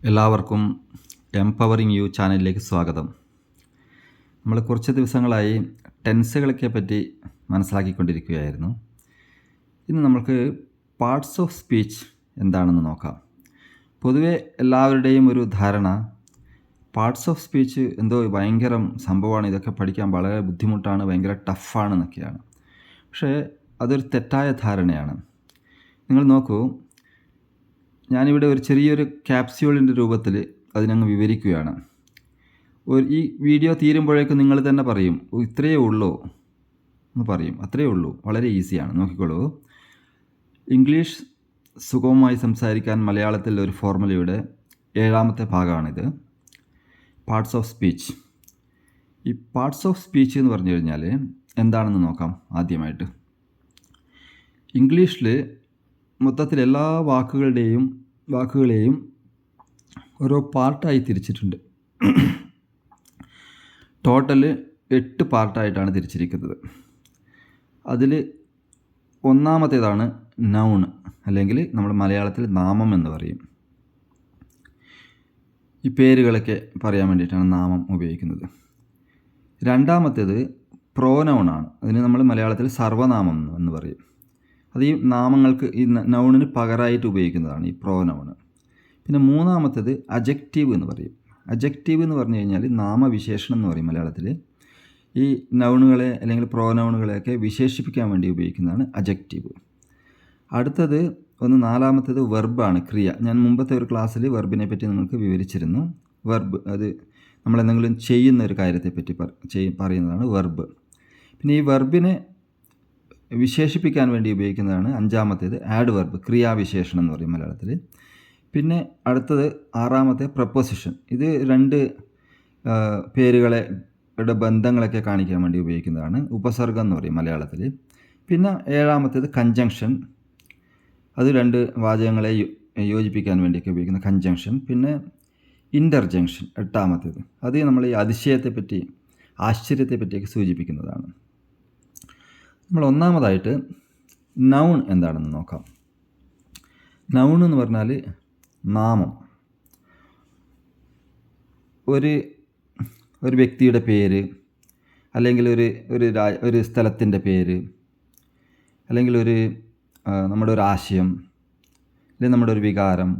എല്ലാവർക്കും empowering U ചാനലിലേക്ക് സ്വാഗതം. നമ്മൾ കുറച്ച് ദിവസങ്ങളായി ടെൻസുകളൊക്കെ പറ്റി മനസ്സിലാക്കിക്കൊണ്ടിരിക്കുകയായിരുന്നു. ഇന്ന് നമുക്ക് പാർട്സ് ഓഫ് സ്പീച്ച് എന്താണെന്ന് നോക്കാം. പൊതുവെ എല്ലാവരുടെയും ഒരു ധാരണ പാർട്സ് ഓഫ് സ്പീച്ച് എന്തോ ഭയങ്കര സംഭവമാണ്, ഇതൊക്കെ പഠിക്കാൻ വളരെ ബുദ്ധിമുട്ടാണ്, ഭയങ്കര ടഫാണെന്നൊക്കെയാണ്. പക്ഷേ അതൊരു തെറ്റായ ധാരണയാണ്. നിങ്ങൾ നോക്കൂ, ഞാനിവിടെ ഒരു ചെറിയൊരു ക്യാപ്സ്യൂളിൻ്റെ രൂപത്തിൽ അതിനങ്ങ് വിവരിക്കുകയാണ്. ഈ വീഡിയോ തീരുമ്പോഴേക്കും നിങ്ങൾ തന്നെ പറയും, ഇത്രയേ ഉള്ളൂ എന്ന് പറയും. അത്രയേ ഉള്ളൂ, വളരെ ഈസിയാണ്. നോക്കിക്കോളൂ. ഇംഗ്ലീഷ് സുഗമമായി സംസാരിക്കാൻ മലയാളത്തിൽ ഒരു ഫോർമുലയുടെ 7ാമത്തെ ഭാഗമാണിത്, പാർട്സ് ഓഫ് സ്പീച്ച്. ഈ പാർട്സ് ഓഫ് സ്പീച്ച് എന്ന് പറഞ്ഞു കഴിഞ്ഞാൽ എന്താണെന്ന് നോക്കാം. ആദ്യമായിട്ട് ഇംഗ്ലീഷിൽ മൊത്തത്തിൽ എല്ലാ വാക്കുകളെയും ഓരോ പാർട്ടായി തിരിച്ചിട്ടുണ്ട്. ടോട്ടൽ 8 പാർട്ടായിട്ടാണ് തിരിച്ചിരിക്കുന്നത്. അതിൽ ഒന്നാമത്തേതാണ് നൗൺ, അല്ലെങ്കിൽ നമ്മൾ മലയാളത്തിൽ നാമം എന്ന് പറയും. ഈ പേരുകളൊക്കെ പറയാൻ വേണ്ടിയിട്ടാണ് നാമം ഉപയോഗിക്കുന്നത്. രണ്ടാമത്തേത് പ്രോനൗണാണ്. അതിന് നമ്മൾ മലയാളത്തിൽ സർവനാമം എന്ന് പറയും. അത് ഈ നാമങ്ങൾക്ക്, ഈ നൗണിന് പകരമായിട്ട് ഉപയോഗിക്കുന്നതാണ് ഈ പ്രോനൗണ്. പിന്നെ മൂന്നാമത്തേത് അജക്റ്റീവ് എന്ന് പറയും. അജക്റ്റീവ് എന്ന് പറഞ്ഞു കഴിഞ്ഞാൽ നാമവിശേഷണം എന്ന് പറയും മലയാളത്തിൽ. ഈ നൗണുകളെ അല്ലെങ്കിൽ പ്രോനൗണുകളെയൊക്കെ വിശേഷിപ്പിക്കാൻ വേണ്ടി ഉപയോഗിക്കുന്നതാണ് അജക്റ്റീവ്. അടുത്തത് നാലാമത്തേത് വെർബാണ്, ക്രിയ. ഞാൻ മുമ്പത്തെ ഒരു ക്ലാസ്സിൽ വെർബിനെ പറ്റി നിങ്ങൾക്ക് വിവരിച്ചിരുന്നു. വെർബ്, അത് നമ്മളെന്തെങ്കിലും ചെയ്യുന്ന ഒരു കാര്യത്തെപ്പറ്റി പറയുന്നതാണ് വെർബ്. പിന്നെ ഈ വെർബിനെ വിശേഷിപ്പിക്കാൻ വേണ്ടി ഉപയോഗിക്കുന്നതാണ് അഞ്ചാമത്തേത് ആഡ് വെർബ്, ക്രിയാവിശേഷണം എന്ന് പറയും മലയാളത്തിൽ. പിന്നെ അടുത്തത് ആറാമത്തെ പ്രപ്പോസിഷൻ. ഇത് 2 പേരുകളുടെ ബന്ധങ്ങളൊക്കെ കാണിക്കാൻ വേണ്ടി ഉപയോഗിക്കുന്നതാണ് ഉപസർഗം എന്ന് പറയും മലയാളത്തിൽ. പിന്നെ 7ാമത്തേത് കൺജങ്ഷൻ. അത് 2 വാചകങ്ങളെ യോജിപ്പിക്കാൻ വേണ്ടിയൊക്കെ ഉപയോഗിക്കുന്ന കൺജങ്ഷൻ. പിന്നെ ഇൻ്റർജങ്ഷൻ 8ാമത്തേത്. അത് നമ്മൾ ഈ അതിശയത്തെപ്പറ്റി, ആശ്ചര്യത്തെപ്പറ്റിയൊക്കെ സൂചിപ്പിക്കുന്നതാണ്. നമ്മൾ ഒന്നാമതായിട്ട് നൗൺ എന്താണെന്ന് നോക്കാം. നൗൺ എന്ന് പറഞ്ഞാൽ നാമം. ഒരു വ്യക്തിയുടെ പേര്, അല്ലെങ്കിൽ ഒരു സ്ഥലത്തിൻ്റെ പേര്, അല്ലെങ്കിൽ നമ്മുടെ ഒരു ആശയം, അല്ലെങ്കിൽ നമ്മുടെ ഒരു വികാരം,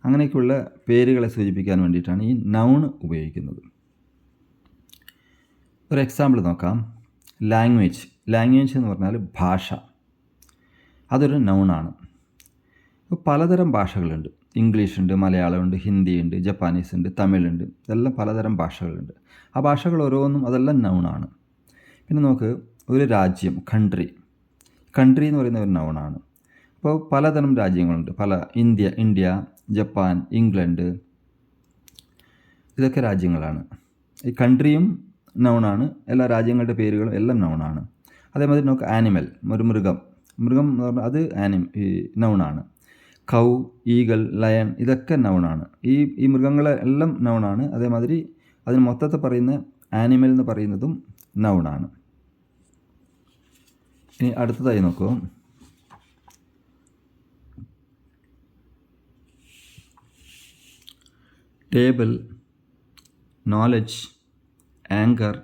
അങ്ങനെയൊക്കെയുള്ള പേരുകളെ സൂചിപ്പിക്കാൻ വേണ്ടിയിട്ടാണ് ഈ നൗൺ ഉപയോഗിക്കുന്നത്. ഒരു എക്സാമ്പിൾ നോക്കാം. ലാംഗ്വേജ് എന്ന് പറഞ്ഞാൽ ഭാഷ. അതൊരു നൗണാണ്. പലതരം ഭാഷകളുണ്ട്. ഇംഗ്ലീഷുണ്ട്, മലയാളമുണ്ട്, ഹിന്ദിയുണ്ട്, ജപ്പാനീസ് ഉണ്ട്, തമിഴുണ്ട്. ഇതെല്ലാം പലതരം ഭാഷകളുണ്ട്. ആ ഭാഷകൾ ഓരോന്നും അതെല്ലാം നൗണാണ്. പിന്നെ നമുക്ക് ഒരു രാജ്യം, കൺട്രി എന്ന് പറയുന്ന ഒരു നൗണാണ്. അപ്പോൾ പലതരം രാജ്യങ്ങളുണ്ട്. ഇന്ത്യ, ജപ്പാൻ, ഇംഗ്ലണ്ട്, ഇതൊക്കെ രാജ്യങ്ങളാണ്. ഈ കൺട്രിയും നൗണാണ്. എല്ലാ രാജ്യങ്ങളുടെ പേരുകളും എല്ലാം നൗണാണ്. അതേമാതിരി നമുക്ക് ആനിമൽ, ഒരു മൃഗം എന്ന് പറഞ്ഞാൽ അത് നൗണാണ്. കൗ, ഈഗൾ, ലയൺ, ഇതൊക്കെ നൗണാണ്. ഈ മൃഗങ്ങളെ എല്ലാം നൗണാണ്. അതേമാതിരി അതിന് മൊത്തത്തിൽ പറയുന്ന ആനിമൽ എന്ന് പറയുന്നതും നൗണാണ്. ഇനി അടുത്തതായി നോക്കൂ. ടേബിൾ, നോളജ്, ആങ്കർ,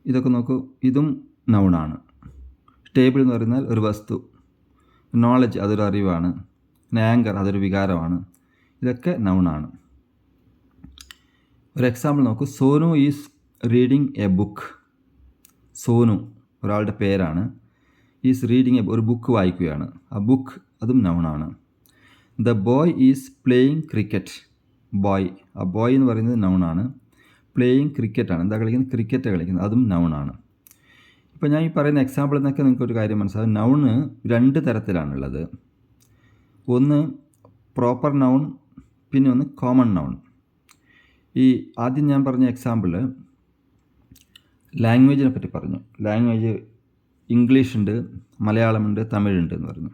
ഇതൊക്കെ നോക്കൂ. ഇതും നൗണാണ്. ടേബിൾ എന്ന് പറയുന്നത് ഒരു വസ്തു, നോളജ് അതൊരു അറിവാണ്, ആങ്കർ അതൊരു വികാരമാണ്. ഇതൊക്കെ നൗണാണ്. ഒരു എക്സാമ്പിൾ നോക്കൂ. Sonu is reading A book. Sonu ഒരാളുടെ പേരാണ്. ഈസ് റീഡിങ് ഒരു ബുക്ക് വായിക്കുകയാണ്. ആ ബുക്ക് അതും നൗണാണ്. The boy is playing cricket. ആ ബോയ് എന്ന് പറയുന്നത് നൗണാണ്. പ്ലേയിങ് ക്രിക്കറ്റാണ്. എന്താ കളിക്കുന്നത്? ക്രിക്കറ്റ് കളിക്കുന്നത്. അതും നൗണാണ്. ഇപ്പോൾ ഞാൻ ഈ പറയുന്ന എക്സാമ്പിളിൽ നിന്നൊക്കെ നിങ്ങൾക്കൊരു കാര്യം മനസ്സിലാവും. നൗണ് 2 തരത്തിലാണുള്ളത്. ഒന്ന് പ്രോപ്പർ നൗൺ, പിന്നെ ഒന്ന് കോമൺ നൗൺ. ഈ ആദ്യം ഞാൻ പറഞ്ഞ എക്സാമ്പിൾ ലാംഗ്വേജിനെ പറ്റി പറഞ്ഞു. ലാംഗ്വേജ് ഇംഗ്ലീഷുണ്ട്, മലയാളമുണ്ട്, തമിഴുണ്ട് എന്ന് പറഞ്ഞു.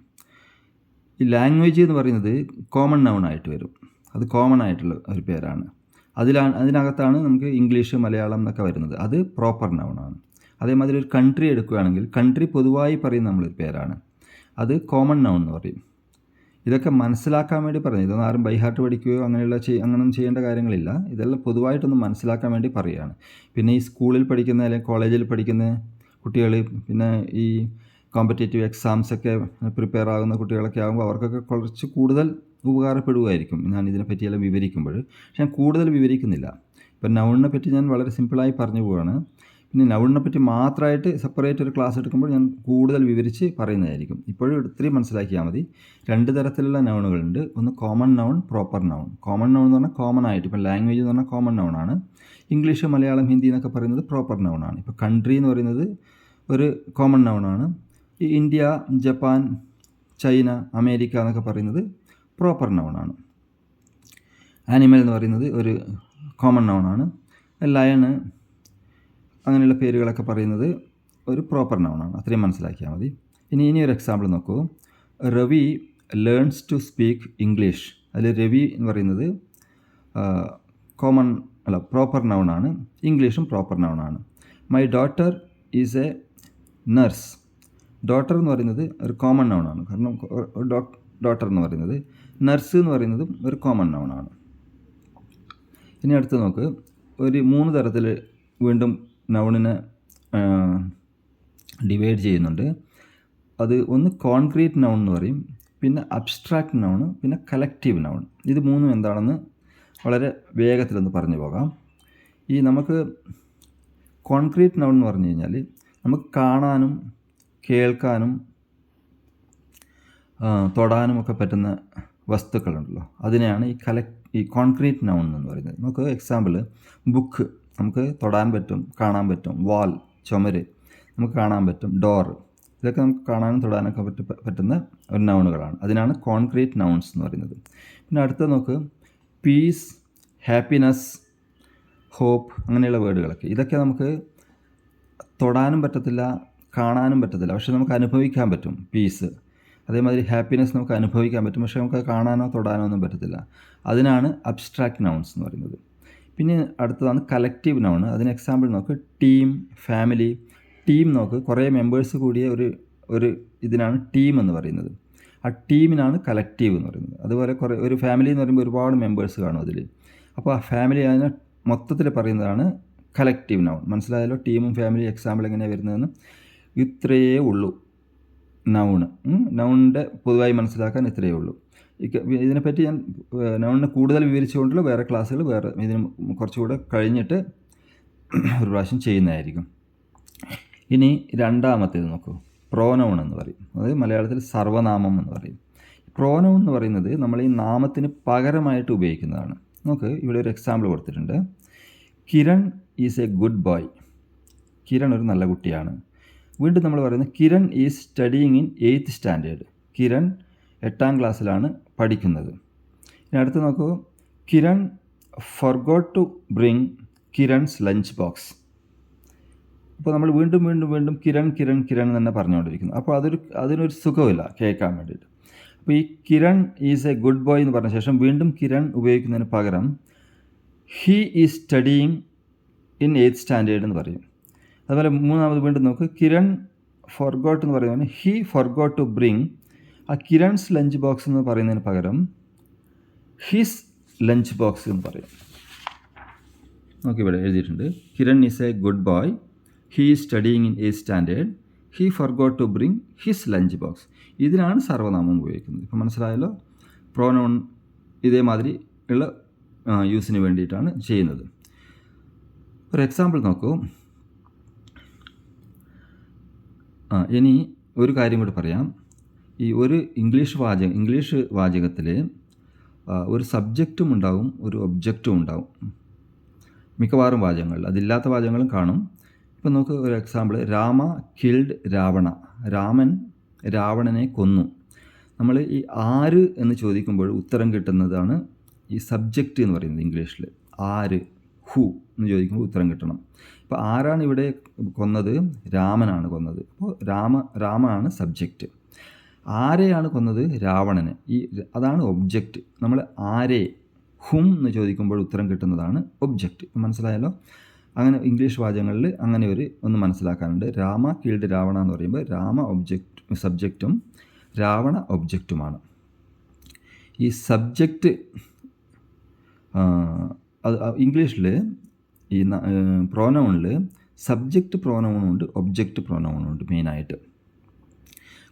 ഈ ലാംഗ്വേജ് എന്ന് പറയുന്നത് കോമൺ നൗൺ ആയിട്ട് വരും. അത് കോമൺ ആയിട്ടുള്ള ഒരു പേരാണ്. അതിനകത്താണ് നമുക്ക് ഇംഗ്ലീഷ്, മലയാളം എന്നൊക്കെ വരുന്നത്. അത് പ്രോപ്പർ നൗണാണ്. അതേമാതിരി ഒരു കൺട്രി എടുക്കുകയാണെങ്കിൽ കൺട്രി പൊതുവായി പറയുന്ന നമ്മളൊരു പേരാണ്. അത് കോമൺ നൗൺ എന്ന് പറയും. ഇതൊക്കെ മനസ്സിലാക്കാൻ വേണ്ടി പറഞ്ഞു. ഇതൊന്നും ആരും ബൈഹാർട്ട് പഠിക്കുകയോ അങ്ങനെയൊന്നും ചെയ്യേണ്ട കാര്യങ്ങളില്ല. ഇതെല്ലാം പൊതുവായിട്ടൊന്ന് മനസ്സിലാക്കാൻ വേണ്ടി പറയുകയാണ്. പിന്നെ ഈ സ്കൂളിൽ പഠിക്കുന്ന അല്ലെങ്കിൽ കോളേജിൽ പഠിക്കുന്ന കുട്ടികൾ, പിന്നെ ഈ കോമ്പറ്റേറ്റീവ് എക്സാംസൊക്കെ പ്രിപ്പയർ ആകുന്ന കുട്ടികളൊക്കെ ആകുമ്പോൾ അവർക്കൊക്കെ കുറച്ച് കൂടുതൽ ഉപകാരപ്പെടുമായിരിക്കും ഞാൻ ഇതിനെ പറ്റിയെല്ലാം വിവരിക്കുമ്പോൾ. പക്ഷെ ഞാൻ കൂടുതൽ വിവരിക്കുന്നില്ല. ഇപ്പം നൗണിനെ പറ്റി ഞാൻ വളരെ സിമ്പിളായി പറഞ്ഞു പോവുകയാണ്. പിന്നെ നൗണിനെ പറ്റി മാത്രമായിട്ട് സെപ്പറേറ്റ് ഒരു ക്ലാസ് എടുക്കുമ്പോൾ ഞാൻ കൂടുതൽ വിവരിച്ച് പറയുന്നതായിരിക്കും. ഇപ്പോഴും ഇത്രയും മനസ്സിലാക്കിയാൽ മതി. 2 തരത്തിലുള്ള നൗണുകളുണ്ട്. ഒന്ന് common noun, proper noun. Common noun എന്ന് പറഞ്ഞാൽ കോമൺ ആയിട്ട്, ഇപ്പം ലാംഗ്വേജ് എന്ന് പറഞ്ഞാൽ കോമൺ നൗണാണ്. ഇംഗ്ലീഷ്, മലയാളം, ഹിന്ദി എന്നൊക്കെ പറയുന്നത് പ്രോപ്പർ നൗണാണ്. ഇപ്പോൾ കൺട്രി എന്ന് പറയുന്നത് ഒരു കോമൺ നൗണാണ്. ഈ ഇന്ത്യ, ജപ്പാൻ, ചൈന, അമേരിക്ക എന്നൊക്കെ പറയുന്നത് പ്രോപ്പർ നൗണാണ്. ആനിമൽ എന്ന് പറയുന്നത് ഒരു കോമൺ നൗണാണ്. ലയണ് അങ്ങനെയുള്ള പേരുകളൊക്കെ പറയുന്നത് ഒരു പ്രോപ്പർ നൗണാണ്. അത്രയും മനസ്സിലാക്കിയാൽ മതി. ഇനിയൊരു എക്സാമ്പിൾ നോക്കൂ. Ravi learns to speak English. അതിൽ രവി എന്ന് പറയുന്നത് പ്രോപ്പർ നൗണാണ്. ഇംഗ്ലീഷും പ്രോപ്പർ നൗണാണ്. My daughter is a nurse. Daughter എന്ന് പറയുന്നത് ഒരു കോമൺ നൗണാണ്. കാരണം ഡോട്ടർ എന്ന് പറയുന്നത്, നഴ്സ് എന്ന് പറയുന്നതും ഒരു കോമൺ നൗണാണ്. ഇനി അടുത്ത് നോക്ക്. ഒരു 3 തരത്തിൽ വീണ്ടും നൗണിനെ ഡിവൈഡ് ചെയ്യുന്നുണ്ട്. അത് ഒന്ന് കോൺക്രീറ്റ് നൗൺ എന്ന് പറയും, പിന്നെ അബ്സ്ട്രാക്റ്റ് നൗൺ, പിന്നെ കളക്റ്റീവ് നൗൺ. ഇത് 3 എന്താണെന്ന് വളരെ വേഗത്തിലൊന്ന് പറഞ്ഞു പോകാം. ഈ നമുക്ക് കോൺക്രീറ്റ് നൗൺ എന്ന് പറഞ്ഞു കഴിഞ്ഞാൽ നമുക്ക് കാണാനും കേൾക്കാനും തൊടാനും ഒക്കെ പറ്റുന്ന വസ്തുക്കളുണ്ടല്ലോ, അതിനെയാണ് ഈ കോൺക്രീറ്റ് നൗൺ എന്ന് പറയുന്നത്. നമുക്ക് എക്സാമ്പിൾ, ബുക്ക് നമുക്ക് തൊടാൻ പറ്റും, കാണാൻ പറ്റും. വാൾ, ചുമര് നമുക്ക് കാണാൻ പറ്റും. ഡോർ, ഇതൊക്കെ നമുക്ക് കാണാനും തൊടാനൊക്കെ പറ്റുന്ന ഒരു നൗണുകളാണ്. അതിനാണ് കോൺക്രീറ്റ് നൗൺസ് എന്ന് പറയുന്നത്. പിന്നെ അടുത്ത നോക്ക്, പീസ്, ഹാപ്പിനെസ്, ഹോപ്പ്, അങ്ങനെയുള്ള വേർഡുകളൊക്കെ. ഇതൊക്കെ നമുക്ക് തൊടാനും പറ്റത്തില്ല, കാണാനും പറ്റത്തില്ല, പക്ഷെ നമുക്ക് അനുഭവിക്കാൻ പറ്റും. പീസ്, അതേമാതിരി ഹാപ്പിനെസ് നമുക്ക് അനുഭവിക്കാൻ പറ്റും, പക്ഷേ നമുക്ക് കാണാനോ തൊടാനോ ഒന്നും പറ്റത്തില്ല. അതിനാണ് അബ്സ്ട്രാക്റ്റ് നൗൺസ് എന്ന് പറയുന്നത്. പിന്നെ അടുത്തതാണ് കളക്റ്റീവ് നൗൺ. അതിന് എക്സാമ്പിൾ നോക്ക്, ടീം, ഫാമിലി. ടീം നോക്ക്, കുറേ മെമ്പേഴ്സ് കൂടിയ ഒരു ഇതിനാണ് ടീം എന്ന് പറയുന്നത്. ആ ടീമിനാണ് കളക്റ്റീവ് എന്ന് പറയുന്നത്. അതുപോലെ ഒരു ഫാമിലി എന്ന് പറയുമ്പോൾ ഒരുപാട് മെമ്പേഴ്സ് കാണും അതിൽ. അപ്പോൾ ആ ഫാമിലി അതിനെ മൊത്തത്തിൽ പറയുന്നതാണ് കളക്റ്റീവ് നൗൺ. മനസ്സിലായല്ലോ ടീമും ഫാമിലി എക്സാമ്പിൾ എങ്ങനെയാണ് വരുന്നതെന്ന്. ഇത്രയേ ഉള്ളൂ നൗണിൻ്റെ പൊതുവായി മനസ്സിലാക്കാൻ ഇത്രയേ ഉള്ളൂ. ഇതിനെപ്പറ്റി ഞാൻ നൗണിനെ കൂടുതൽ വിവരിച്ചുകൊണ്ടുള്ള വേറെ ക്ലാസ്സുകൾ ഇതിന് കുറച്ചുകൂടെ കഴിഞ്ഞിട്ട് ഒരു പ്രാവശ്യം ചെയ്യുന്നതായിരിക്കും. ഇനി രണ്ടാമത്തേത് നോക്കൂ, പ്രോനൗൺ എന്ന് പറയും. അത് മലയാളത്തിൽ സർവനാമം എന്ന് പറയും. പ്രോനൗൺ എന്ന് പറയുന്നത് നമ്മൾ ഈ നാമത്തിന് പകരമായിട്ട് ഉപയോഗിക്കുന്നതാണ്. നോക്ക്, ഇവിടെ ഒരു എക്സാമ്പിൾ കൊടുത്തിട്ടുണ്ട്. Kiran is a good boy. Kiran ഒരു നല്ല കുട്ടിയാണ്. വീണ്ടും നമ്മൾ പറയുന്നത് Kiran is studying in 8th standard. Kiran 8ാം ക്ലാസ്സിലാണ് പഠിക്കുന്നത്. ഇനി അടുത്ത് നോക്കൂ, Kiran forgot to bring Kiran's lunch box. അപ്പോൾ നമ്മൾ വീണ്ടും കിരൺ തന്നെ പറഞ്ഞുകൊണ്ടിരിക്കുന്നു. അപ്പോൾ അതിനൊരു സുഖമില്ല കേൾക്കാൻ വേണ്ടിയിട്ട്. അപ്പോൾ ഈ Kiran is a good boy എന്ന് പറഞ്ഞ ശേഷം വീണ്ടും കിരൺ ഉപയോഗിക്കുന്നതിന് പകരം he is studying in 8th standard എന്ന് പറയും. അതുപോലെ മൂന്നാമത് വീണ്ടും നോക്ക്, കിരൺ ഫൊർഗോട്ട് എന്ന് പറയുന്നത് ഹീ ഫൊർഗോട്ട് ടു ബ്രിങ്. ആ കിരൺസ് ലഞ്ച് ബോക്സ് എന്ന് പറയുന്നതിന് പകരം ഹിസ് ലഞ്ച് ബോക്സ് എന്ന് പറയും. നോക്കിവിടെ എഴുതിയിട്ടുണ്ട്, Kiran is a good boy, he is studying in 8th standard, he forgot to bring his lunch box. ഇതിനാണ് സർവനാമം ഉപയോഗിക്കുന്നത്. ഇപ്പോൾ മനസ്സിലായല്ലോ. പ്രോനൗൺ ഇതേമാതിരി ഉള്ള യൂസിന് വേണ്ടിയിട്ടാണ് ചെയ്യുന്നത്. ഒരു എക്സാമ്പിൾ നോക്കൂ. ഇനി ഒരു കാര്യം കൂടി പറയാം. ഈ ഒരു ഇംഗ്ലീഷ് വാചകത്തിൽ ഒരു സബ്ജക്റ്റും ഉണ്ടാവും, ഒരു ഒബ്ജക്റ്റും ഉണ്ടാവും മിക്കവാറും വാചകങ്ങളിൽ. അതില്ലാത്ത വാചകങ്ങളും കാണും. ഇപ്പം നമുക്ക് ഒരു എക്സാമ്പിൾ, രാമ കിൽഡ് രാവണ. രാമൻ രാവണനെ കൊന്നു. നമ്മൾ ഈ ആര് എന്ന് ചോദിക്കുമ്പോൾ ഉത്തരം കിട്ടുന്നതാണ് ഈ സബ്ജക്റ്റ് എന്ന് പറയുന്നത്. ഇംഗ്ലീഷിൽ ആര്, ഹു എന്ന് ചോദിക്കുമ്പോൾ ഉത്തരം കിട്ടണം. അപ്പോൾ ആരാണ് ഇവിടെ കൊന്നത്? രാമനാണ് കൊന്നത്. അപ്പോൾ രാമനാണ് സബ്ജക്റ്റ്. ആരെയാണ് കൊന്നത്? രാവണനെ. അതാണ് ഒബ്ജക്റ്റ്. നമ്മൾ ആരെ, ഹും എന്ന് ചോദിക്കുമ്പോൾ ഉത്തരം കിട്ടുന്നതാണ് ഒബ്ജക്റ്റ്. മനസ്സിലായല്ലോ. അങ്ങനെ ഇംഗ്ലീഷ് വാചകങ്ങളിൽ അങ്ങനെ ഒന്ന് മനസ്സിലാക്കാനുണ്ട്. രാമ കിൽഡ് രാവണ എന്ന് പറയുമ്പോൾ രാമ സബ്ജക്റ്റും രാവണ ഒബ്ജക്റ്റുമാണ്. ഈ സബ്ജക്റ്റ് അത് ഇംഗ്ലീഷിൽ ഈ പ്രോനൗണിൽ സബ്ജക്റ്റ് പ്രോനൗണും ഉണ്ട്, ഒബ്ജക്റ്റ് പ്രോനൗണും ഉണ്ട് മെയിനായിട്ട്.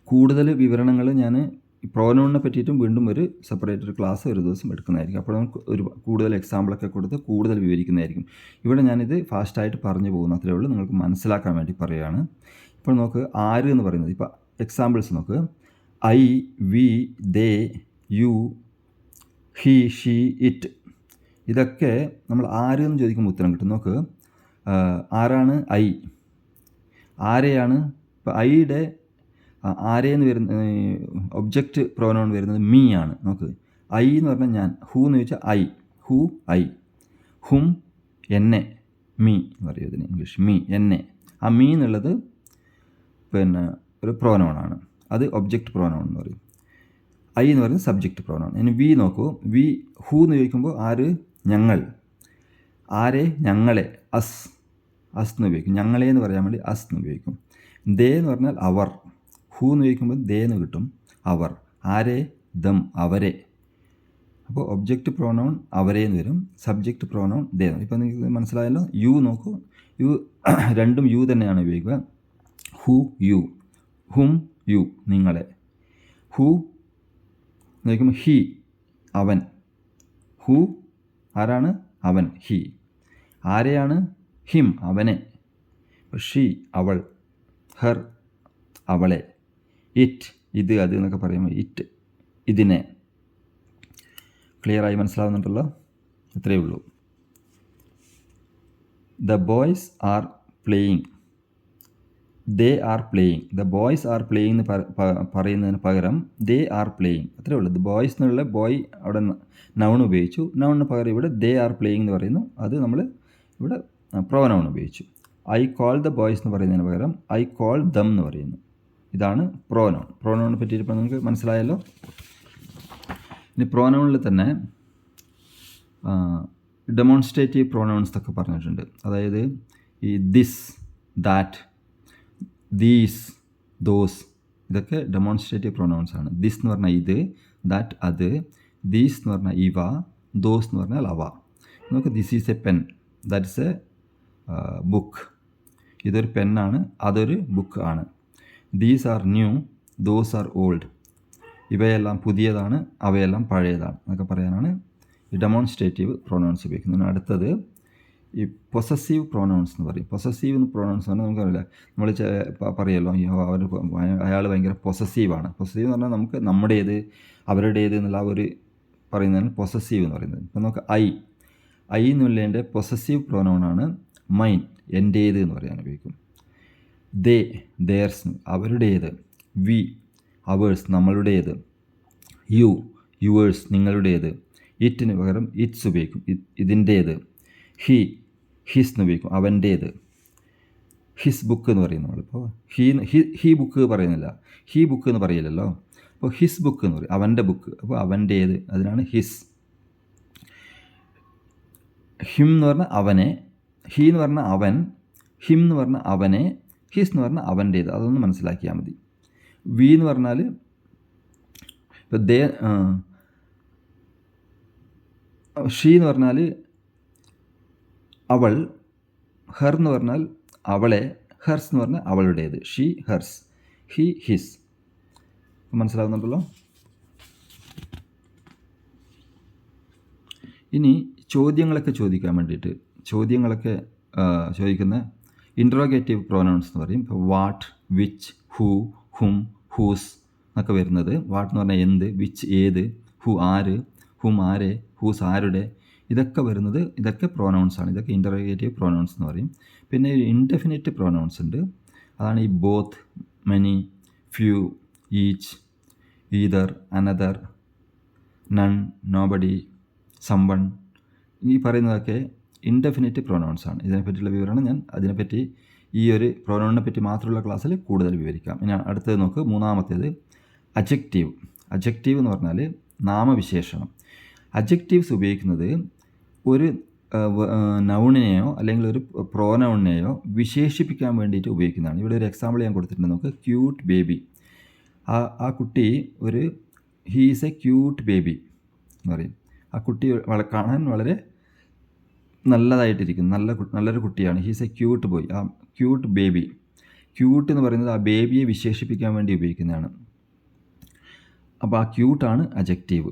കൂടുതൽ വിവരണങ്ങൾ ഞാൻ പ്രോനൗണിനെ പറ്റിയിട്ടും വീണ്ടും ഒരു സെപ്പറേറ്റ് ഒരു ക്ലാസ് ഒരു ദിവസം എടുക്കുന്നതായിരിക്കും. അപ്പോൾ നമുക്ക് ഒരു കൂടുതൽ എക്സാമ്പിളൊക്കെ കൊടുത്ത് കൂടുതൽ വിവരിക്കുന്നതായിരിക്കും. ഇവിടെ ഞാനിത് ഫാസ്റ്റായിട്ട് പറഞ്ഞു പോകുന്നു, അത്രയേ ഉള്ളൂ, നിങ്ങൾക്ക് മനസ്സിലാക്കാൻ വേണ്ടി പറയുകയാണ്. ഇപ്പോൾ നോക്ക്, ആര് എന്ന് പറയുന്നത്, ഇപ്പോൾ എക്സാമ്പിൾസ് നോക്ക്. I, we, they, you, he, she, it. ഇതൊക്കെ നമ്മൾ ആര് എന്ന് ചോദിക്കുമ്പോൾ ഉത്തരം കിട്ടും. നോക്ക്, ആരാണ് ഐ? ആരെയാണ്? ഇപ്പോൾ ഐയുടെ ആരെയെന്ന് വരുന്ന ഒബ്ജക്റ്റ് പ്രോനൗൺ വരുന്നത് മീ ആണ്. നോക്ക്, ഐ എന്ന് പറഞ്ഞാൽ ഞാൻ, ഹൂ എന്ന് ചോദിച്ചാൽ ഐ, ഹൂ ഐ, ഹും എന്നെ, മീ എന്ന് പറയും ഇതിന് ഇംഗ്ലീഷ്, മീ എന്നെ. ആ മീ എന്നുള്ളത് പിന്നെ ഒരു പ്രോനൗണാണ്, അത് ഒബ്ജക്റ്റ് പ്രോനൗൺ എന്ന് പറയും. ഐ എന്ന് പറയുന്നത് സബ്ജക്റ്റ് പ്രോനൗൺ. ഇനി വി നോക്കൂ, വി ഹൂ എന്ന് ചോദിക്കുമ്പോൾ ആര്? ഞങ്ങൾ. ആരെ? ഞങ്ങളെ, അസ്, അസ് എന്ന് ഉപയോഗിക്കും. ഞങ്ങളെ എന്ന് പറയാൻ വേണ്ടി അസ് എന്ന് ഉപയോഗിക്കും. ദേ എന്ന് പറഞ്ഞാൽ അവർ. ഹൂ എന്ന് ചോദിക്കുമ്പോൾ ദേ എന്ന് കിട്ടും, അവർ. ആരെ? ദം, അവരെ. അപ്പോൾ ഒബ്ജക്റ്റ് പ്രോനൗൺ അവരെ എന്ന് വരും, സബ്ജക്റ്റ് പ്രോനൗൺ ദേ. ഇപ്പോൾ നിങ്ങൾക്ക് മനസ്സിലായല്ലോ. യു നോക്കൂ, യു രണ്ടും യു തന്നെയാണ് ഉപയോഗിക്കുക. ഹൂ യു, ഹും യു നിങ്ങളെ. ഹൂ എന്ന് ചോദിക്കുമ്പോൾ ഹി അവൻ. ഹൂ ആരാണ്? അവൻ, ഹി. ആരെയാണ്? ഹിം അവനെ. ഷീ അവൾ, ഹർ അവളെ. ഇറ്റ് ഇത് അത് എന്നൊക്കെ പറയുമ്പോൾ ഇറ്റ് ഇതിനെ. ക്ലിയറായി മനസ്സിലാവുന്നുണ്ടല്ലോ? ഇത്രയേ ഉള്ളൂ. The boys are playing, they are playing. The boys are playing എന്ന് പറയുന്നതിന് പകരം ദേ ആർ പ്ലേയിങ്, അത്രയേ ഉള്ളൂ. ദ ബോയ്സ് എന്നുള്ള ബോയ് അവിടെ നൗൺ ഉപയോഗിച്ചു, നൗണിന് പകരം ഇവിടെ ദേ ആർ പ്ലേയിങ് എന്ന് പറയുന്നു, അത് നമ്മൾ ഇവിടെ പ്രോനൗൺ ഉപയോഗിച്ചു. ഐ കോൾ ദ ബോയ്സ് എന്ന് പറയുന്നതിന് പകരം ഐ കോൾ ദം എന്ന് പറയുന്നു. ഇതാണ് പ്രോനൗൺ. പ്രോനൗണിനെ പറ്റിയിട്ട് ഇപ്പോൾ നിങ്ങൾക്ക് മനസ്സിലായല്ലോ. ഇനി പ്രോനൗണിൽ തന്നെ ഡെമോൺസ്ട്രേറ്റീവ് പ്രോനൗൺസ് ഒക്കെ പറഞ്ഞിട്ടുണ്ട്. അതായത് ഈ ദിസ്, ദാറ്റ്, ദീസ്, ദോസ്, ഇതൊക്കെ ഡെമോൺസ്ട്രേറ്റീവ് പ്രോനൗൺസ് ആണ്. ദിസ് എന്ന് പറഞ്ഞാൽ ഇത്, ദാറ്റ് അത്, ദീസ് എന്ന് പറഞ്ഞാൽ ഇവ, ദോസ് എന്ന് പറഞ്ഞാൽ അവ. നമുക്ക് this is A pen, that is A book. ഇതൊരു പെന്നാണ്, അതൊരു ബുക്ക് ആണ്. These are new, those are old. ഇവയെല്ലാം പുതിയതാണ്, അവയെല്ലാം പഴയതാണ് എന്നൊക്കെ പറയാനാണ് ഈ ഡെമോൺസ്ട്രേറ്റീവ് പ്രോനൗൺസ് ഉപയോഗിക്കുന്നത്. അടുത്തത് ഈ പൊസസീവ് പ്രോനൗൺസ് എന്ന് പറയും. പൊസസീവ് പ്രോനൗൺസ് എന്ന് പറഞ്ഞാൽ നമുക്കറിയില്ല, നമ്മൾ പറയുമല്ലോ അയാൾ ഭയങ്കര പൊസസീവാണ്. പൊസസീവ് എന്ന് പറഞ്ഞാൽ നമുക്ക് നമ്മുടേത് അവരുടേത് എന്നുള്ള ഒരു പറയുന്നതാണ് പൊസസീവ് എന്ന് പറയുന്നത്. ഇപ്പം നമുക്ക് ഐ എന്നുള്ളതിൻ്റെ പൊസസീവ് പ്രോനൗണാണ് മൈൻ, എൻ്റേത് എന്ന് പറയാൻ ഉപയോഗിക്കും. ദേ, ദേർസ്, അവരുടേത്. വി, അവേഴ്സ്, നമ്മളുടേത്. യു, യുവേഴ്സ്, നിങ്ങളുടേത്. ഇറ്റിന് പകരം ഇറ്റ്സ് ഉപയോഗിക്കും, ഇതിൻ്റേത്. ഹി, ഹിസ് എന്ന് ഉപയോഗിക്കും, അവൻ്റേത്. ഹിസ് ബുക്ക് എന്ന് പറയും നമ്മളിപ്പോൾ. ഹി ബുക്ക് പറയുന്നില്ല, ഹി ബുക്ക് എന്ന് പറയില്ലല്ലോ. അപ്പോൾ ഹിസ് ബുക്ക് എന്ന് പറയും, അവൻ്റെ ബുക്ക്. അപ്പോൾ അവൻ്റേത്, അതിനാണ് ഹിസ്. ഹിം എന്ന് പറഞ്ഞാൽ അവനെ, ഹി എന്ന് പറഞ്ഞാൽ അവൻ, ഹിം എന്ന് പറഞ്ഞാൽ അവനെ, ഹിസ് എന്ന് പറഞ്ഞാൽ അവൻ്റേത്. അതൊന്ന് മനസ്സിലാക്കിയാൽ മതി. വി എന്ന് പറഞ്ഞാൽ ഇപ്പോൾ ഷീ എന്ന് പറഞ്ഞാൽ അവൾ, ഹർ എന്ന് പറഞ്ഞാൽ അവളെ, ഹെർസ് എന്ന് പറഞ്ഞാൽ അവളുടേത്. She hers, he his. മനസ്സിലാകുന്നുണ്ടല്ലോ? ഇനി ചോദ്യങ്ങളൊക്കെ ചോദിക്കാൻ വേണ്ടിയിട്ട്, ചോദ്യങ്ങളൊക്കെ ചോദിക്കുന്ന ഇൻട്രോഗേറ്റീവ് പ്രോനൗൺസ് എന്ന് പറയും. ഇപ്പോൾ what, which, who, whom, whose എന്നൊക്കെ വരുന്നത്. വാട്ട് എന്ന് പറഞ്ഞാൽ എന്ത്, വിച്ച് ഏത്, ഹൂ ആര്, ഹും ആരെ, ഹൂസ് ആരുടെ, ഇതൊക്കെ വരുന്നത്, ഇതൊക്കെ പ്രോനൗൺസ് ആണ്. ഇതൊക്കെ ഇൻട്രോഗേറ്റീവ് പ്രോനൗൺസ് എന്ന് പറയും. പിന്നെ ഇൻഡെഫിനിറ്റ് പ്രോനൗൺസ് ഉണ്ട്. അതാണ് ഈ both, many, few, each, either, another, none, nobody, someone. ഈ പറയുന്നതൊക്കെ ഇൻഡെഫിനിറ്റ് പ്രോനൗൺസ് ആണ്. ഇതിനെപ്പറ്റിയുള്ള വിവരണം ഞാൻ അതിനെപ്പറ്റി ഈ ഒരു പ്രോനൗണിനെ പറ്റി മാത്രമുള്ള ക്ലാസ്സിൽ കൂടുതൽ വിവരിക്കാം. ഇനി അടുത്തത് നോക്ക്, മൂന്നാമത്തേത് അഡ്ജക്റ്റീവ്. അഡ്ജക്റ്റീവ് എന്ന് പറഞ്ഞാൽ നാമവിശേഷണം. അഡ്ജക്റ്റീവ്സ് ഉപയോഗിക്കുന്നത് ഒരു നൗണിനെയോ അല്ലെങ്കിൽ ഒരു പ്രോനൗണിനെയോ വിശേഷിപ്പിക്കാൻ വേണ്ടിയിട്ട് ഉപയോഗിക്കുന്നതാണ്. ഇവിടെ ഒരു എക്സാമ്പിൾ ഞാൻ കൊടുത്തിട്ടുണ്ട്. നമുക്ക് ക്യൂട്ട് ബേബി. ആ കുട്ടി ഒരു he is A cute baby. എന്ന് പറയും. ആ കുട്ടി കാണാൻ വളരെ നല്ലതായിട്ടിരിക്കും, നല്ലൊരു കുട്ടിയാണ്. He's A cute boy. ആ ക്യൂട്ട് ബേബി. ക്യൂട്ട് എന്ന് പറയുന്നത് ആ ബേബിയെ വിശേഷിപ്പിക്കാൻ വേണ്ടി ഉപയോഗിക്കുന്നതാണ്. അപ്പോൾ ആ ക്യൂട്ടാണ് അജക്റ്റീവ്.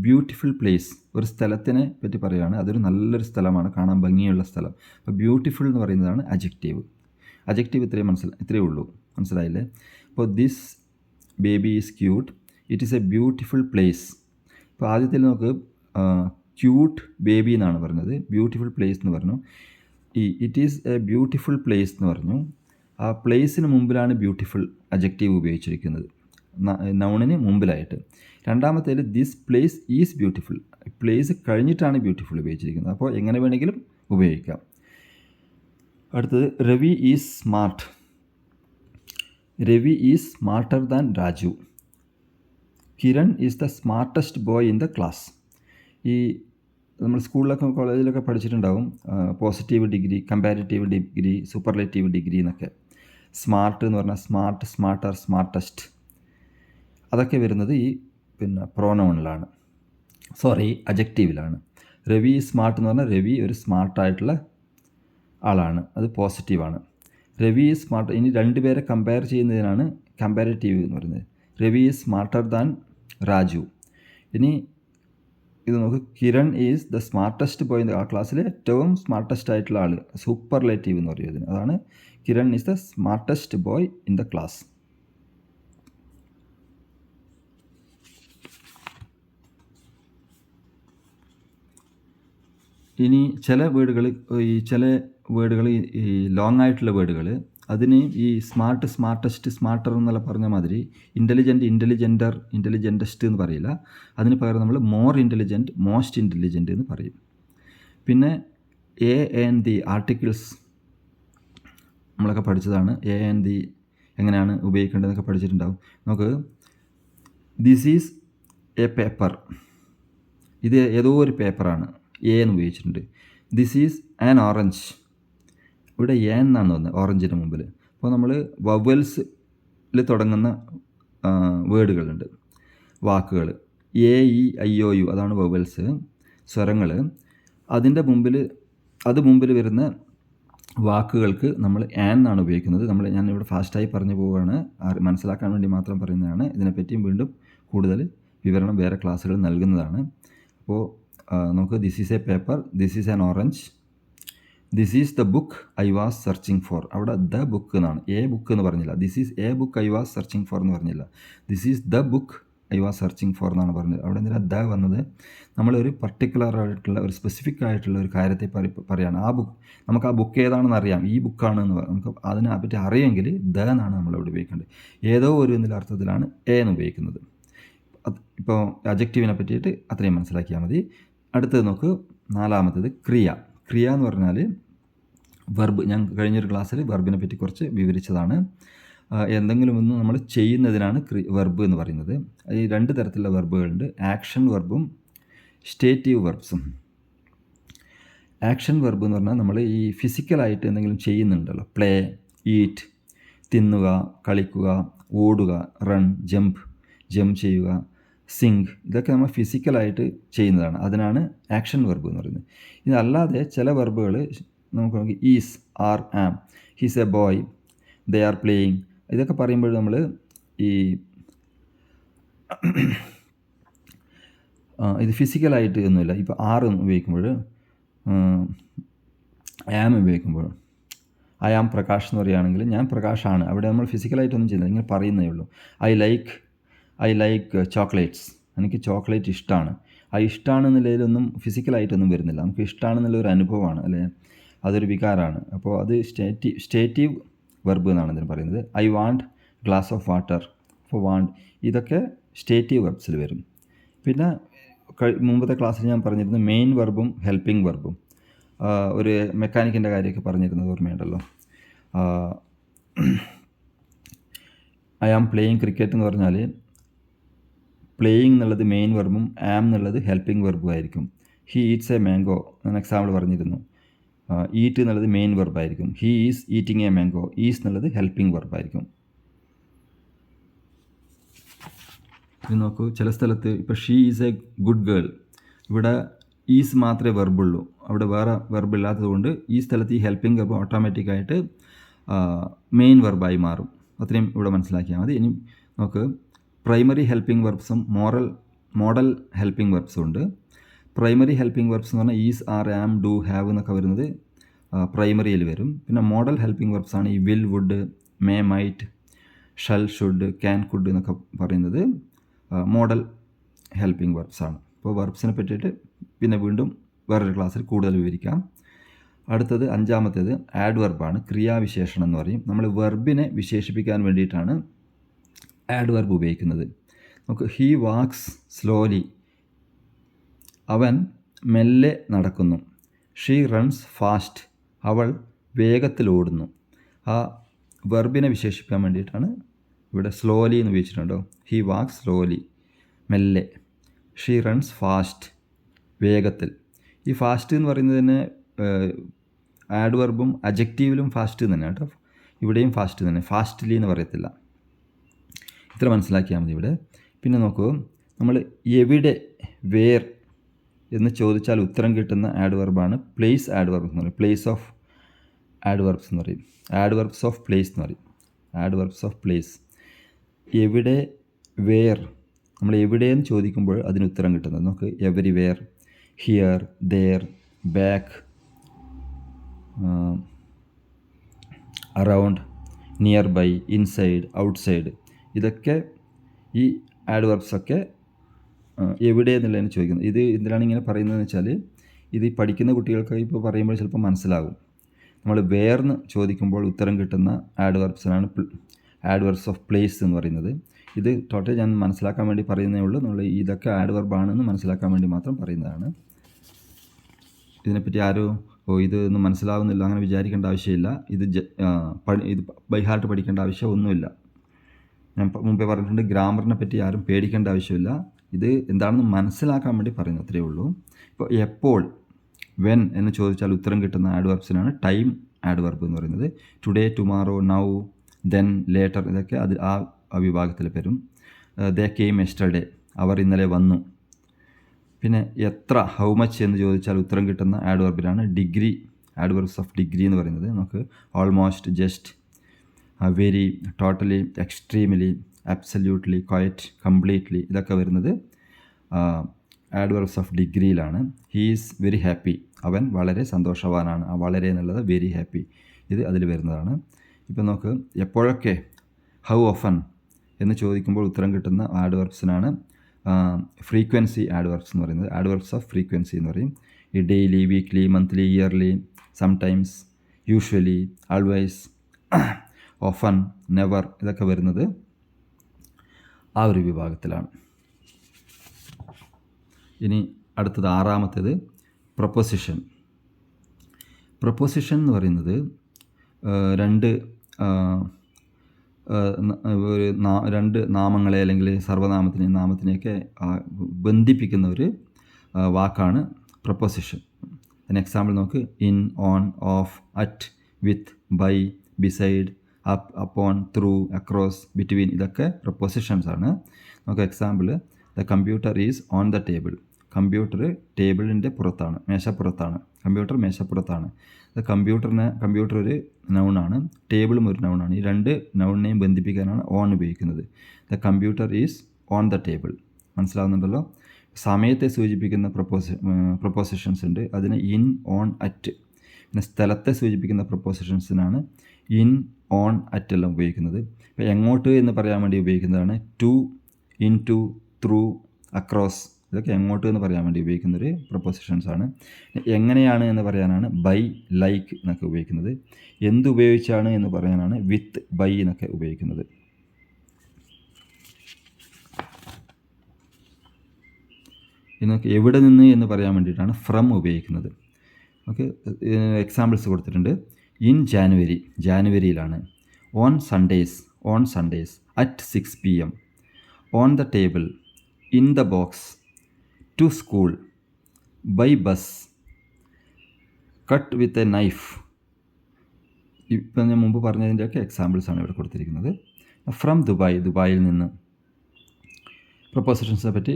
ബ്യൂട്ടിഫുൾ പ്ലേസ്, ഒരു സ്ഥലത്തിനെ പറ്റി പറയുകയാണ്, അതൊരു നല്ലൊരു സ്ഥലമാണ്, കാണാൻ ഭംഗിയുള്ള സ്ഥലം. അപ്പോൾ ബ്യൂട്ടിഫുൾ എന്ന് പറയുന്നതാണ് അജക്റ്റീവ്. അജക്റ്റീവ് ഇത്രയേ ഉള്ളൂ, മനസ്സിലായില്ലേ? അപ്പോൾ this baby is cute, it is a beautiful place. ഇപ്പോൾ ആദ്യത്തിൽ നമുക്ക് ക്യൂട്ട് ബേബി എന്നാണ് പറഞ്ഞത്, ബ്യൂട്ടിഫുൾ പ്ലേസ് എന്ന് പറഞ്ഞു. It is a beautiful place എന്ന് പറഞ്ഞു. ആ പ്ലേസിന് മുമ്പിലാണ് ബ്യൂട്ടിഫുൾ അജക്റ്റീവ് ഉപയോഗിച്ചിരിക്കുന്നത്, നൗണിന് മുമ്പിലായിട്ട്. രണ്ടാമത്തേൽ this place is beautiful, place കഴിഞ്ഞിട്ടാണ് ബ്യൂട്ടിഫുൾ ഉപയോഗിച്ചിരിക്കുന്നത്. അപ്പോൾ എങ്ങനെ വേണമെങ്കിലും ഉപയോഗിക്കാം. അടുത്തത് Ravi is smart. Ravi is smarter than Raju. Kiran is the smartest boy in the class. ഈ നമ്മൾ സ്കൂളിലൊക്കെ കോളേജിലൊക്കെ പഠിച്ചിട്ടുണ്ടാവും, positive degree, comparative degree, superlative degree എന്നൊക്കെ. സ്മാർട്ട് എന്ന് പറഞ്ഞാൽ സ്മാർട്ട്, സ്മാർട്ടർ, സ്മാർട്ടസ്റ്റ്, അതൊക്കെ വരുന്നത് ഈ പ്രോനൗണിലാണ്, അജക്റ്റീവിലാണ്. രവി സ്മാർട്ട് എന്ന് പറഞ്ഞാൽ രവി ഒരു സ്മാർട്ടായിട്ടുള്ള ആളാണ്, അത് പോസിറ്റീവാണ്. Ravi is smart. ഇനി രണ്ടുപേരെ കമ്പയർ ചെയ്യുന്നതിനാണ് കമ്പാരിറ്റീവ് എന്ന് പറയുന്നത്. Ravi is smarter than Raju. ഇനി ഇത് നോക്ക്, Kiran is the smartest boy, ആ ക്ലാസ്സിലെ ഏറ്റവും സ്മാർട്ടസ്റ്റ് ആയിട്ടുള്ള ആൾ, സൂപ്പർലേറ്റീവ് എന്ന് പറയുന്നത്. അതാണ് Kiran is the smartest boy in the class. ഇനി ചില വേർഡുകൾ ഈ ലോങ് ആയിട്ടുള്ള വേർഡുകൾ, അതിന് ഈ സ്മാർട്ട്, സ്മാർട്ടസ്റ്റ്, സ്മാർട്ടർ എന്നെല്ലാം പറഞ്ഞ മാതിരി ഇൻ്റലിജൻറ്റ്, ഇൻ്റലിജൻറ്റർ, ഇൻ്റലിജൻറ്റസ്റ്റ് എന്ന് പറയില്ല. അതിന് പകരം നമ്മൾ മോർ ഇൻ്റലിജൻറ്റ്, മോസ്റ്റ് ഇൻ്റലിജൻറ്റ് എന്ന് പറയും. പിന്നെ എ ആൻഡ് ദി ആർട്ടിക്കിൾസ് നമ്മളൊക്കെ പഠിച്ചതാണ്. എ ആൻഡ് ദി എങ്ങനെയാണ് ഉപയോഗിക്കേണ്ടതെന്നൊക്കെ പഠിച്ചിട്ടുണ്ടാവും. നമുക്ക് ദിസ് ഈസ് എ പേപ്പർ, ഇത് ഏതോ ഒരു പേപ്പറാണ്, എ എന്ന് ഉപയോഗിച്ചിട്ടുണ്ട്. ദിസ് ഈസ് ആൻ ഓറഞ്ച്, ഇവിടെ എ എന്നാണ് തോന്നുന്നത് ഓറഞ്ചിൻ്റെ മുമ്പിൽ. അപ്പോൾ നമ്മൾ വവൽസിൽ തുടങ്ങുന്ന വേർഡുകളുണ്ട്, വാക്കുകൾ, A E I O U, അതാണ് വവൽസ്, സ്വരങ്ങൾ. അത് മുമ്പിൽ വരുന്ന വാക്കുകൾക്ക് നമ്മൾ ആൻ എന്നാണ് ഉപയോഗിക്കുന്നത്. ഞാനിവിടെ ഫാസ്റ്റായി പറഞ്ഞു പോവുകയാണ്, മനസ്സിലാക്കാൻ വേണ്ടി മാത്രം പറയുന്നതാണ്. ഇതിനെപ്പറ്റിയും വീണ്ടും കൂടുതൽ വിവരണം വേറെ ക്ലാസ്സുകൾ നൽകുന്നതാണ്. അപ്പോൾ നമുക്ക് this is A paper, this is an orange, this is the book I was searching for. അവിടെ ദ ബുക്ക് എന്നാണ്, എ ബുക്ക് എന്ന് പറഞ്ഞില്ല. This is A book I was searching for എന്ന് പറഞ്ഞില്ല. This is the book I was searching for എന്നാണ് പറഞ്ഞത്. അവിടെ എന്തിനാ ദ വന്നത്? നമ്മളൊരു പർട്ടിക്കുലർ ആയിട്ടുള്ള ഒരു സ്പെസിഫിക് ആയിട്ടുള്ള ഒരു കാര്യത്തെ പറയുകയാണ്. നമുക്ക് ആ ബുക്ക് ഏതാണെന്ന് അറിയാം, ഈ ബുക്കാണ് എന്ന് നമുക്ക് അതിനെ പറ്റി അറിയെങ്കിൽ ദ എന്നാണ് നമ്മളിവിടെ ഉപയോഗിക്കേണ്ടത്. ഏതോ ഒരു അർത്ഥത്തിലാണ് എ എന്ന് ഉപയോഗിക്കുന്നത്. ഇപ്പോൾ അജക്റ്റീവിനെ പറ്റിയിട്ട് അത്രയും മനസ്സിലാക്കിയാൽ മതി. അടുത്തത് നോക്ക്, നാലാമത്തേത് ക്രിയ. ക്രിയ എന്ന് പറഞ്ഞാൽ വെർബ്. ഞാൻ കഴിഞ്ഞൊരു ക്ലാസ്സിൽ വെർബിനെ പറ്റി കുറച്ച് വിവരിച്ചതാണ്. എന്തെങ്കിലും ഒന്ന് നമ്മൾ ചെയ്യുന്നതിനാണ് വെർബ് എന്ന് പറയുന്നത്. ഈ രണ്ട് തരത്തിലുള്ള വെർബുകളുണ്ട്, ആക്ഷൻ വെർബും സ്റ്റേറ്റീവ് വെർബ്സും. ആക്ഷൻ വെർബ് എന്ന് പറഞ്ഞാൽ നമ്മൾ ഈ ഫിസിക്കലായിട്ട് എന്തെങ്കിലും ചെയ്യുന്നുണ്ടല്ലോ, പ്ലേ, ഈറ്റ്, തിന്നുക, കളിക്കുക, ഓടുക, റൺ, ജമ്പ് ചെയ്യുക, സിങ്ക്, ഇതൊക്കെ നമ്മൾ ഫിസിക്കലായിട്ട് ചെയ്യുന്നതാണ്. അതിനാണ് ആക്ഷൻ വെർബ് എന്ന് പറയുന്നത്. ഇതല്ലാതെ ചില വെർബുകൾ നമുക്ക് നോക്കി, is, are, am, he's a boy, they are playing, ഇതൊക്കെ പറയുമ്പോൾ നമ്മൾ ഈ ഇത് ഫിസിക്കലായിട്ട് ഒന്നുമില്ല. ഇപ്പോൾ ആർ ഉപയോഗിക്കുമ്പോൾ, ആം ഉപയോഗിക്കുമ്പോൾ, ഐ ആം പ്രകാശ് എന്ന് പറയുകയാണെങ്കിൽ ഞാൻ പ്രകാശാണ്, അവിടെ നമ്മൾ ഫിസിക്കലായിട്ടൊന്നും ചെയ്യുന്നില്ല, ഇങ്ങനെ പറയുന്നേ ഉള്ളൂ. ഐ ലൈക്ക് ചോക്ലേറ്റ്സ്, എനിക്ക് ചോക്ലേറ്റ് ഇഷ്ടമാണ്. ആ ഇഷ്ടമാണെന്നുള്ളതിലൊന്നും ഫിസിക്കലായിട്ടൊന്നും വരുന്നില്ല, നമുക്ക് ഇഷ്ടമാണെന്നുള്ളൊരു അനുഭവമാണ്, അല്ലേ, അതൊരു വികാരമാണ്. അപ്പോൾ അത് സ്റ്റേറ്റീവ് വെർബ് എന്നാണ് ഇതിന് പറയുന്നത്. I want glass of water, അപ്പോൾ വാണ്ട്, ഇതൊക്കെ സ്റ്റേറ്റീവ് വെർബ്സിൽ വരും. പിന്നെ മുമ്പത്തെ ക്ലാസ്സിൽ ഞാൻ പറഞ്ഞിരുന്നു മെയിൻ വെർബും ഹെൽപ്പിംഗ് വെർബും. ഒരു മെക്കാനിക്കിൻ്റെ കാര്യമൊക്കെ പറഞ്ഞിരുന്നത് ഓർമ്മയുണ്ടല്ലോ. ഐ ആം പ്ലേയിങ് ക്രിക്കറ്റ് എന്ന് പറഞ്ഞാൽ പ്ലേയിങ് എന്നുള്ളത് മെയിൻ വെർബും ആം എന്നുള്ളത് ഹെൽപ്പിംഗ് വെർബും ആയിരിക്കും. ഹി ഈറ്റ്സ് എ മാംഗോ, ഞാൻ എക്സാമ്പിൾ പറഞ്ഞിരുന്നു. ഈറ്റ് എന്നുള്ളത് മെയിൻ വെർബായിരിക്കും. He is eating a mango, is എന്നുള്ളത് ഹെൽപ്പിംഗ് വെർബായിരിക്കും. ഇത് നോക്കൂ, ചില സ്ഥലത്ത് ഇപ്പോൾ she is a good girl, ഇവിടെ ഈസ് മാത്രമേ വെർബുള്ളൂ, അവിടെ വേറെ വെർബ് ഇല്ലാത്തതുകൊണ്ട് ഈ സ്ഥലത്ത് ഈ ഹെൽപ്പിംഗ് വെർബ് ഓട്ടോമാറ്റിക്കായിട്ട് മെയിൻ വെർബായി മാറും. അത്രയും ഇവിടെ മനസ്സിലാക്കിയാൽ മതി. ഇനി നമുക്ക് പ്രൈമറി ഹെൽപ്പിംഗ് വെർബ്സും മോഡൽ ഹെൽപ്പിംഗ് വെർബ്സും ഉണ്ട്. പ്രൈമറി ഹെൽപ്പിംഗ് വെർബ്സ് എന്ന് പറഞ്ഞാൽ is, are, am, do, have എന്നൊക്കെ വരുന്നത് പ്രൈമറിയിൽ വരും. പിന്നെ മോഡൽ ഹെൽപ്പിംഗ് വെർബ്സ് ആണ് ഈ will, would, may, might, shall, should, can, could എന്നൊക്കെ പറയുന്നത് മോഡൽ ഹെൽപ്പിംഗ് വെർബ്സ് ആണ്. അപ്പോൾ വെർബ്സിനെ പറ്റിയിട്ട് പിന്നെ വീണ്ടും വേറൊരു ക്ലാസ്സിൽ കൂടുതൽ വിവരിക്കാം. അടുത്തത് അഞ്ചാമത്തേത് ആഡ്വർബാണ്, ക്രിയാവിശേഷണം എന്ന് പറയും. നമ്മൾ വെർബിനെ വിശേഷിപ്പിക്കാൻ വേണ്ടിയിട്ടാണ് ആഡ്വർബ് ഉപയോഗിക്കുന്നത്. നമുക്ക് ഹീ വാക്സ് സ്ലോലി, അവൻ മെല്ലെ നടക്കുന്നു. ഷീ റൺസ് ഫാസ്റ്റ്, അവൾ വേഗത്തിൽ ഓടുന്നു. ആ വെർബിനെ വിശേഷിപ്പിക്കാൻ വേണ്ടിയിട്ടാണ് ഇവിടെ സ്ലോലി എന്ന് ഉപയോഗിച്ചിട്ടുണ്ടോ. ഹീ വാക്സ് സ്ലോലി, മെല്ലെ. ഷീ റൺസ് ഫാസ്റ്റ്, വേഗത്തിൽ. ഈ ഫാസ്റ്റ് എന്ന് പറയുന്നതിന് ആഡ്വർബും അജക്റ്റീവിലും ഫാസ്റ്റ് തന്നെ കേട്ടോ. ഇവിടെയും ഫാസ്റ്റ് തന്നെ, ഫാസ്റ്റ്ലി എന്ന് പറയത്തില്ല. ഇത്ര മനസ്സിലാക്കിയാൽ മതി ഇവിടെ. പിന്നെ നോക്കൂ, നമ്മൾ എവിടെ, വേർ എന്ന് ചോദിച്ചാൽ ഉത്തരം കിട്ടുന്ന ആഡ്വർബാണ് പ്ലേസ് ആഡ്വർബ്സ് എന്ന് പറയും. പ്ലേസ് ഓഫ് ആഡ്വർബ്സ് എന്ന് പറയും. ആഡ്വർബ്സ് ഓഫ് പ്ലേസ് എന്ന് പറയും. Adverbs of place. എവിടെ, വേർ, നമ്മൾ എവിടെയെന്ന് ചോദിക്കുമ്പോൾ അതിന് ഉത്തരം കിട്ടുന്നത് നമുക്ക് everywhere, here, there, back, around, near by, inside, outside. ഇതൊക്കെ ഈ ആഡ്വർബ്സൊക്കെ എവിടെ എന്നുള്ളതിന് ചോദിക്കുന്നത്. ഇത് എന്തിനാണ് ഇങ്ങനെ പറയുന്നതെന്ന് വെച്ചാൽ ഇത് ഈ പഠിക്കുന്ന കുട്ടികൾക്ക് ഇപ്പോൾ പറയുമ്പോൾ ചിലപ്പോൾ മനസ്സിലാകും. നമ്മൾ വേർന്ന് ചോദിക്കുമ്പോൾ ഉത്തരം കിട്ടുന്ന ആഡ്വർബ്സിനാണ് ആഡ്വർബ്സ് ഓഫ് പ്ലേസ് എന്ന് പറയുന്നത്. ഇത് ടോട്ടൽ ഞാൻ മനസ്സിലാക്കാൻ വേണ്ടി പറയുന്നേ ഉള്ളൂ. നമ്മൾ ഇതൊക്കെ ആഡ്വർബാണെന്ന് മനസ്സിലാക്കാൻ വേണ്ടി മാത്രം പറയുന്നതാണ്. ഇതിനെപ്പറ്റി ആരോ ഇതൊന്നും മനസ്സിലാവുന്നില്ല അങ്ങനെ വിചാരിക്കേണ്ട ആവശ്യമില്ല. ഇത് ബൈ ഹാർട്ട് പഠിക്കേണ്ട ആവശ്യം ഒന്നുമില്ല. ഞാൻ മുമ്പേ പറഞ്ഞിട്ടുണ്ട്, ഗ്രാമറിനെ പറ്റി ആരും പേടിക്കേണ്ട ആവശ്യമില്ല. ഇത് എന്താണെന്ന് മനസ്സിലാക്കാൻ വേണ്ടി പറയുന്നു, അത്രയേ ഉള്ളൂ. ഇപ്പോൾ എപ്പോൾ, വെൻ എന്ന് ചോദിച്ചാൽ ഉത്തരം കിട്ടുന്ന ആഡ്വർബ്സിനാണ് ടൈം ആഡ്വർബ് എന്ന് പറയുന്നത്. Today, tomorrow, now, then, later, ഇതൊക്കെ അത് ആ വിഭാഗത്തിൽ വരും. ദേ കെയിം യെസ്റ്റർഡേ, അവർ ഇന്നലെ വന്നു. പിന്നെ എത്ര, ഹൗ മച്ച് എന്ന് ചോദിച്ചാൽ ഉത്തരം കിട്ടുന്ന ആഡ്വർബിലാണ് ഡിഗ്രി, ആഡ്വർബ്സ് ഓഫ് ഡിഗ്രി എന്ന് പറയുന്നത്. നമുക്ക് almost, just, very, totally, extremely, absolutely, quiet, completely, ഇതൊക്കെ വരുന്നത് ആഡ്വർബ്സ് ഓഫ് ഡിഗ്രിയിലാണ്. ഹീ ഈസ് വെരി ഹാപ്പി, അവൻ വളരെ സന്തോഷവാനാണ്. ആ വളരെ എന്നുള്ളത് വെരി ഹാപ്പി, ഇത് അതിൽ വരുന്നതാണ്. ഇപ്പം നമുക്ക് എപ്പോഴൊക്കെ, ഹൗ ഓഫൻ എന്ന് ചോദിക്കുമ്പോൾ ഉത്തരം കിട്ടുന്ന ആഡ്വർബ്സിനാണ് ഫ്രീക്വൻസി ആഡ്വർബ്സ് എന്ന് പറയുന്നത്. ആഡ്വർബ്സ് ഓഫ് ഫ്രീക്വൻസി എന്ന് പറയും. ഈ daily, weekly, monthly, yearly, sometimes, usually, always, often, never, ഇതൊക്കെ വരുന്നത് ആ ഒരു വിഭാഗത്തിലാണ്. ഇനി അടുത്തത് ആറാമത്തേത് പ്രൊപ്പോസിഷൻ. പ്രൊപ്പോസിഷൻ എന്ന് പറയുന്നത് രണ്ട് നാമങ്ങളെ അല്ലെങ്കിൽ നാമത്തിനെയൊക്കെ ബന്ധിപ്പിക്കുന്ന ഒരു വാക്കാണ് പ്രൊപ്പോസിഷൻ. അതിന് എക്സാമ്പിൾ നോക്ക്. In, on, of, at, with, by, beside, up, upon, through, across, between, ഇതൊക്കെ പ്രൊപ്പോസിഷൻസ് ആണ്. നമുക്ക് example, the computer is on the table. Computer ടേബിളിൻ്റെ പുറത്താണ്, മേശപ്പുറത്താണ്. കമ്പ്യൂട്ടർ മേശപ്പുറത്താണ്. കമ്പ്യൂട്ടർ ഒരു നൗണാണ്, ടേബിളും ഒരു നൗണാണ്. ഈ രണ്ട് നൗണിനെയും ബന്ധിപ്പിക്കാനാണ് ഓൺ ഉപയോഗിക്കുന്നത്. The computer is on the table. മനസ്സിലാവുന്നുണ്ടല്ലോ. സമയത്തെ സൂചിപ്പിക്കുന്ന പ്രൊപ്പോസിഷൻസ് ഉണ്ട്, അതിന് ഇൻ, ഓൺ, അറ്റ്. പിന്നെ സ്ഥലത്തെ സൂചിപ്പിക്കുന്ന പ്രൊപ്പോസിഷൻസിനാണ് ഇൻ, ഓൺ, അറ്റ് എല്ലാം ഉപയോഗിക്കുന്നത്. ഇപ്പോൾ എങ്ങോട്ട് എന്ന് പറയാൻ വേണ്ടി ഉപയോഗിക്കുന്നതാണ് to, into, through, across. ഇതൊക്കെ എങ്ങോട്ട് എന്ന് പറയാൻ വേണ്ടി ഉപയോഗിക്കുന്നൊരു പ്രൊപ്പോസിഷൻസ് ആണ്. എങ്ങനെയാണ് എന്ന് പറയാനാണ് ബൈ, ലൈക്ക് എന്നൊക്കെ ഉപയോഗിക്കുന്നത്. എന്തുപയോഗിച്ചാണ് എന്ന് പറയാനാണ് വിത്ത്, ബൈ എന്നൊക്കെ ഉപയോഗിക്കുന്നത്. ഇന്നൊക്കെ എവിടെ നിന്ന് എന്ന് പറയാൻ വേണ്ടിയിട്ടാണ് ഫ്രം ഉപയോഗിക്കുന്നത്. ഓക്കെ, എക്സാമ്പിൾസ് കൊടുത്തിട്ടുണ്ട്. ഇൻ ജാനുവരി, ജാനുവരിയിലാണ്. On Sundays, at 6 PM. On the table, in the box, to school, by bus, cut with a knife. ഇപ്പം ഞാൻ മുമ്പ് പറഞ്ഞതിൻ്റെയൊക്കെ എക്സാമ്പിൾസാണ് ഇവിടെ കൊടുത്തിരിക്കുന്നത്. ഫ്രം ദുബായ്, ദുബായിൽ നിന്ന്. പ്രൊപ്പോസിഷൻസിനെ പറ്റി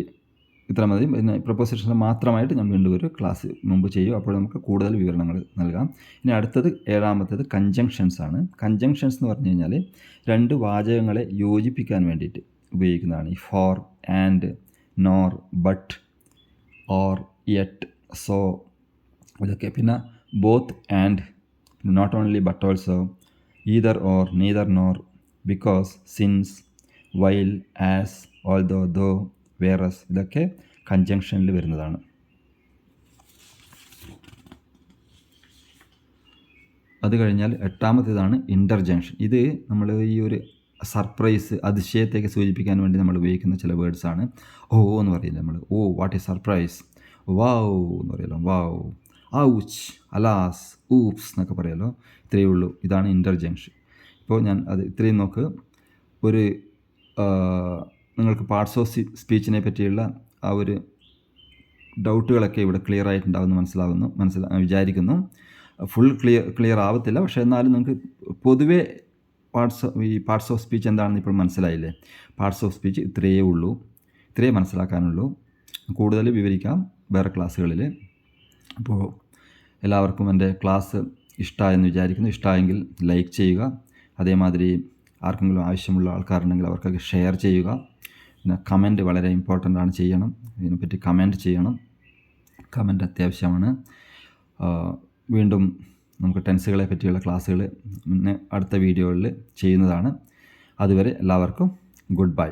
ഇത്ര മതി. പിന്നെ പ്രൊപ്പോസിഷനിൽ മാത്രമായിട്ട് ഞാൻ വീണ്ടും ഒരു ക്ലാസ് മുമ്പ് ചെയ്യും. അപ്പോൾ നമുക്ക് കൂടുതൽ വിവരണങ്ങൾ നൽകാം. ഇനി അടുത്തത് 7ാമത്തേത് കൺജങ്ഷൻസ് ആണ്. കൺജങ്ഷൻസ് എന്ന് പറഞ്ഞു കഴിഞ്ഞാൽ 2 വാചകങ്ങളെ യോജിപ്പിക്കാൻ വേണ്ടിയിട്ട് ഉപയോഗിക്കുന്നതാണ്. ഈ for, and, nor, but, or, yet, so ഇതൊക്കെ. പിന്നെ both, and, not only but also, either or, neither nor, because, since, while, as, although, though, whereas ഇതൊക്കെ കൺജങ്ഷനിൽ വരുന്നതാണ്. അത് കഴിഞ്ഞാൽ 8ാമത്തേതാണ് ഇൻ്റർജങ്ഷൻ. ഇത് നമ്മൾ ഈ ഒരു സർപ്രൈസ്, അതിശയത്തേക്ക് സൂചിപ്പിക്കാൻ വേണ്ടി നമ്മൾ ഉപയോഗിക്കുന്ന ചില വേർഡ്സാണ്. ഓ എന്ന് പറയില്ല നമ്മൾ, ഓ വാട്ട് ഈസ് സർപ്രൈസ്. വാവ് എന്ന് പറയുമല്ലോ, വാവ്. ഔച്ച്, അലാസ്, ഊപ്സ് എന്നൊക്കെ പറയുമല്ലോ. ഇത്രയേ ഉള്ളൂ. ഇതാണ് ഇൻ്റർജങ്ഷൻ. ഇപ്പോൾ ഞാൻ അത് ഇത്രയും നോക്ക്. ഒരു നിങ്ങൾക്ക് പാർട്സ് ഓഫ് സ്പീച്ചിനെ പറ്റിയുള്ള ആ ഒരു ഡൗട്ടുകളൊക്കെ ഇവിടെ ക്ലിയർ ആയിട്ടുണ്ടാവുമെന്ന് വിചാരിക്കുന്നു. ഫുൾ ക്ലിയർ ആവത്തില്ല, പക്ഷേ എന്നാലും നിങ്ങൾക്ക് പൊതുവേ പാർട്സ് ഓഫ് സ്പീച്ച് എന്താണെന്ന് ഇപ്പോൾ മനസ്സിലായില്ലേ. പാർട്സ് ഓഫ് സ്പീച്ച് ഇത്രയേ ഉള്ളൂ, ഇത്രയേ മനസ്സിലാക്കാനുള്ളൂ. കൂടുതൽ വിവരിക്കാം വേറെ ക്ലാസ്സുകളിൽ. അപ്പോൾ എല്ലാവർക്കും എൻ്റെ ക്ലാസ് ഇഷ്ടമായെന്ന് വിചാരിക്കുന്നു. ഇഷ്ടമായെങ്കിൽ ലൈക്ക് ചെയ്യുക. അതേമാതിരി ആർക്കെങ്കിലും ആവശ്യമുള്ള ആൾക്കാരുണ്ടെങ്കിൽ അവർക്കൊക്കെ ഷെയർ ചെയ്യുക. പിന്നെ കമൻറ്റ് വളരെ ഇമ്പോർട്ടൻ്റ് ആണ്, ചെയ്യണം. ഇതിനെപ്പറ്റി കമൻറ്റ് ചെയ്യണം. കമൻറ്റ് അത്യാവശ്യമാണ്. വീണ്ടും നമുക്ക് ടെൻസുകളെ പറ്റിയുള്ള ക്ലാസ്സുകൾ അടുത്ത വീഡിയോകളിൽ ചെയ്യുന്നതാണ്. അതുവരെ എല്ലാവർക്കും ഗുഡ് ബൈ.